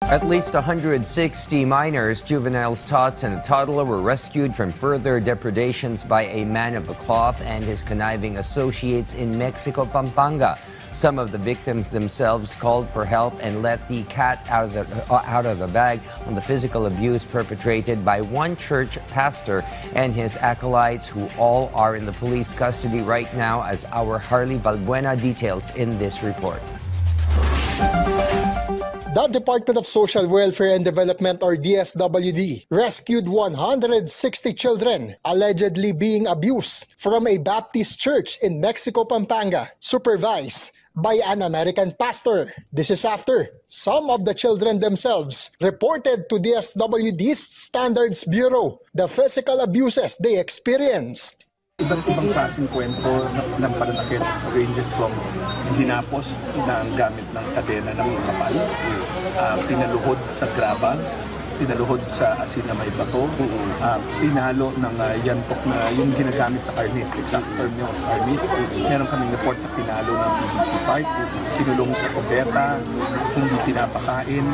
At least 160 minors, juveniles, tots, and a toddler were rescued from further depredations by a man of the cloth and his conniving associates in Mexico, Pampanga. Some of the victims themselves called for help and let the cat out of the bag on the physical abuse perpetrated by one church pastor and his acolytes, who all are in the police custody right now, as our Harley Valbuena details in this report. The Department of Social Welfare and Development, or DSWD, rescued 160 children allegedly being abused from a Baptist church in Mexico, Pampanga, supervised by an American pastor. This is after some of the children themselves reported to DSWD's Standards Bureau the physical abuses they experienced. Ibang klaseng kwento ng pananakit ranges from ginapos na gamit ng kadena ng kapal, pinaluhod sa graba, pinaluhod sa asin na may bato, pinalo ng yantok na yung ginagamit sa arnis, exact term niya was arnis. Meron kaming report na pinalo ng PVC pipe, kinulong sa kubeta, hindi pinapakain.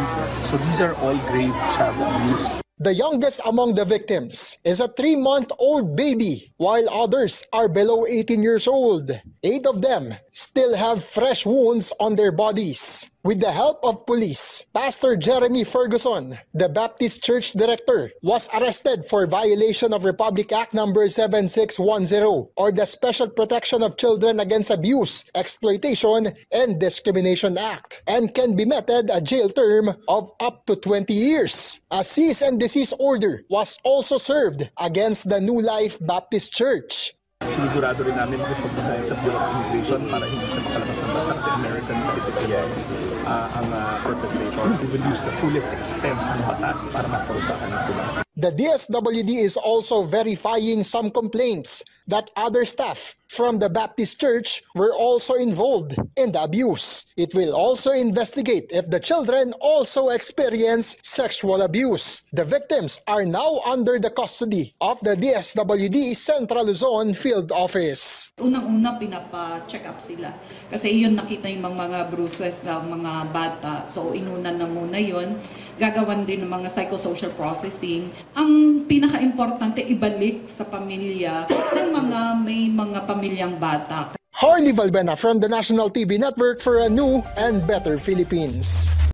So these are all grave child abuse. The youngest among the victims is a 3-month-old baby, while others are below 18 years old. 8 of them still have fresh wounds on their bodies. With the help of police, Pastor Jeremy Ferguson, the Baptist Church Director, was arrested for violation of Republic Act No. 7610, or the Special Protection of Children Against Abuse, Exploitation, and Discrimination Act, and can be meted a jail term of up to 20 years. A cease and desist order was also served against the New Life Baptist Church. Sinigurado rin namin pagpapagayon sa Bureau of Immigration para hindi siya makalabas ng bansa kasi American citizen ang perpetrator. We will use the fullest extent ng batas para maparusahan sila. The DSWD is also verifying some complaints that other staff from the Baptist Church were also involved in the abuse. It will also investigate if the children also experience sexual abuse. The victims are now under the custody of the DSWD Central Luzon Field Office. Unang-una, pinapa-check up sila. Kasi yun nakita yung mga bruises ng mga bata. So, inuna na muna yun. Gagawan din ng mga psychosocial processing. Ang pinaka-importante, ibalik sa pamilya ng may mga pamilyang bata. Harley Valbuena from the National TV Network for a new and better Philippines.